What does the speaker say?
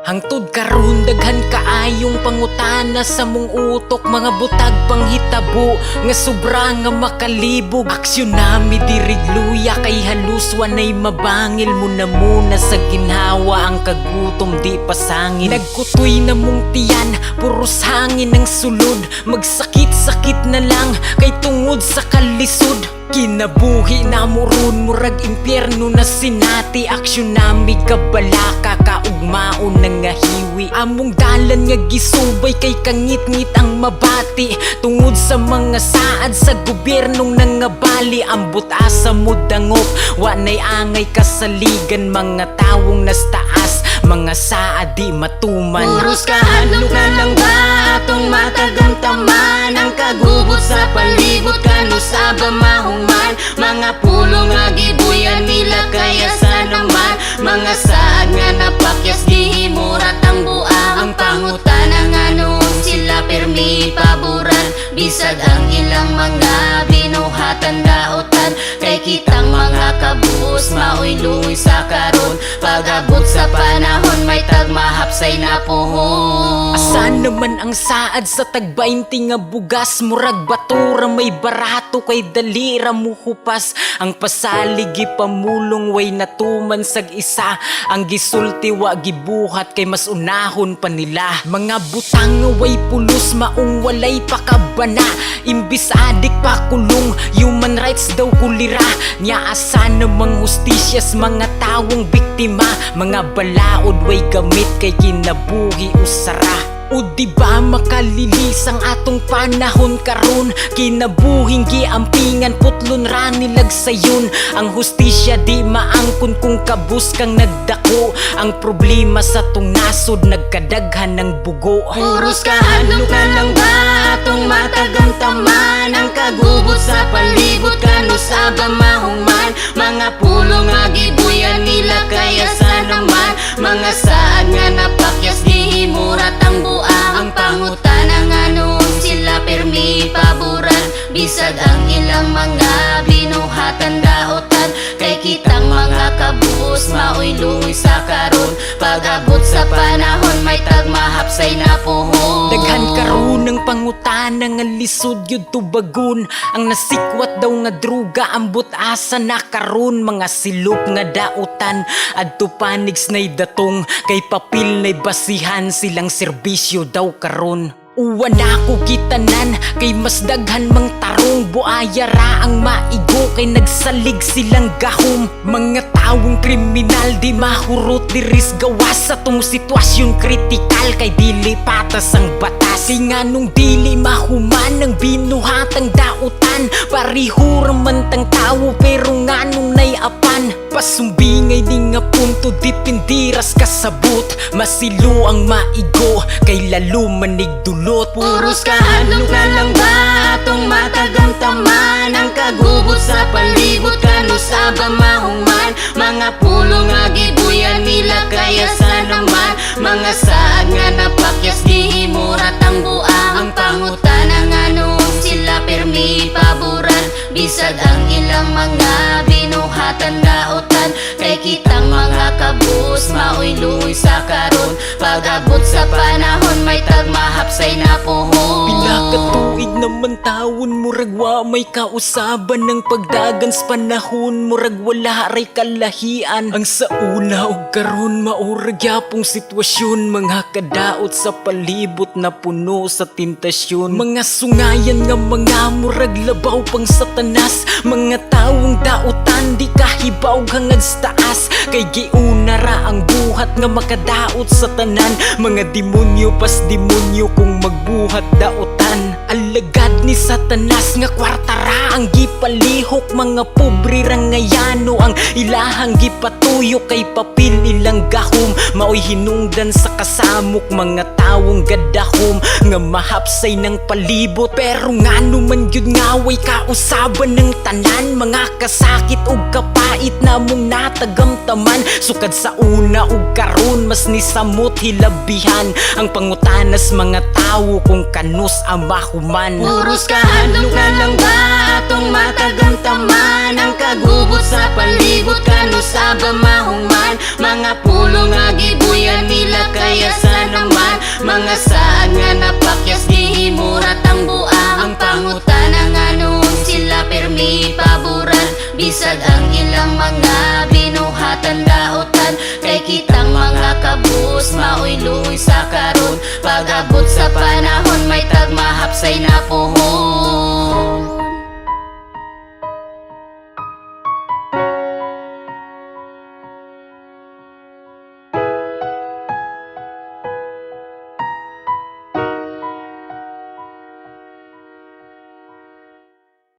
Hangtod karon daghan kaayong pangutana sa mong utok, mga butag panghitabo nga sobra nga makalibog. Aksyon nami dirig luya kay halus wanay mabangil mo na muna sa ginhawa ang kagutom di pasangin. Nagkutoy na mong tiyan, puros hangin ang sulod, magsakit-sakit na lang kay tungod sa kalisod. Kinabuhi na muron murag impyerno na sinati, aksyon nami kabalaka kaugmaon na nga hiwi. Among dalan nga gisubay kay kangit-ngit ang mabati, tungod sa mga saad sa gobyernong nangabali. Ambot asa mo dangop, wanay angay kasaligan, mga tawong nastaas, mga saad di matuman. Puros kahadlok na lang ba atong matagamtaman, ang kagubot sa palibot kano sa bamahong man. Mga pulong nga gibuyan nila kaya sa naman, mga saad nga napakyas gihimurat ang buang. Ang pangutana nga noon sila permi paboran, bisag ang ilang mga binuhatan daotan. Kay kitang mga kabuos maoy luoy sa karon, pag-abot sa panahon may tagmahapsay na puhon. Asa naman ang saad sa tag-20 nga bugas, murag batura may barato kay dalira muhupas. Ang pasalig gipamulong way natuman sag isa, ang gisulti wa gibuhat kay mas unahon pa nila. Mga butang nga way pulos maong walay pakabana, imbis adik pa kulong, human rights daw kulira. Nya asa namang hustisyas mga tawong biktima, mga balaod way gamit kay kinabuhi usara. O diba makalilis ang atong panahon karon, kinabuhing giampingan putlon ra nilag sayon. Ang hustisya di maangkon kung kabus kang nagdako, ang problema sa tong nasod nagkadaghan ng bugo. Puros kahadlok na lang ba atong matagamtaman, ang kagubot sa palibot kano sa bamahong man. Mga pulong nga gibuyan nila kaya sa naman, mga saad nga napakyas gihimurat ang buang. Ang pangutana nga noon sila permi paboran, bisag ang ilang mga binuhatan daotan. Kay kitang mga kabuos maoy luoy sa karon, pag-abot sa panahon may tagmahapsay na puhon. Daghan karon ng pangutana nga lisod yun tubagon, ang nasikwat daw nga druga ambot asa na karon. Mga silok nga daotan adto panigs nay datong, kay papil nay basihan silang serbisyo daw karon. Uwan ako kitanan kay mas daghan mang tarong, buaya ra ang maigo kay nagsalig silang gahom. Mga tawong kriminal di mahurot diris gawas sa tong sitwasyon kritikal, kay dili patas ang batas. Kay nganong dili mahuman ang binuhatang dautan, pariho raman tang tawo pero nganong nay apan. Pasumbingay di nga punto di pindiras kasabot, masilo ang maigo kay lalo manigdulot. Puros kahadlok na lang ba atong matagamtaman, ang kagubot sa palibot kano sa bamahong man. Mga pulong nga gibuyan nila kaya sa naman, mga saad nga napakyas gihimurat ang buang. Ang pangutana nga noon sila permi paboran, bisag ang ilang mga binuhatan daotan. Kay kitang mga kabuos maoy luoy sa karon, pag-abot sa panahon may tagmahapsay na puhon. Pinakatuig naman tawon murag wa may kausaban, ng pagdagan sa panahon murag wala ray kalahian. Ang sa una og karon maurag yapong sitwasyon, mga kadaot sa palibot na puno sa tentasyon. Mga sungayan nga mga murag labaw pang satanas, mga tawong daotan di kahibaw hangad sa taas. Kay giuna ra ang buhat nga makadaot sa tanan, mga demonyo pas demonyo kung magbuhat daotan. Alagad ni Satanas nga kwarta ra ang gipalihok, mga pobre ra ngayano ang ilahang gipatuyo. Kay papil ilang gahom maoy hinungdan sa kasamok, mga tawong gadahom nga mahapsay ng palibot. Pero ngano man yun nga way kausaban ng tanan, mga kasakit ug kapait namong natagamtaman. Sukad sa una ug karon mas ni samot hilabihan, ang pangutanas mga tawo kung kanus ang mahuman. Puros kahadlok na lang ba atong matagamtaman, ang kagubot sa palibot kano sa bamahong man. Mga pulong nga gibuyan nila kaya Mga saad nga napakyas gihimurat ang buang. Ang pangutana nga noon sila permi paboran. Bisag ang ilang mga binuhatan daotan. Kay kitang mga kabus maoy luoy sa karon. Pagabot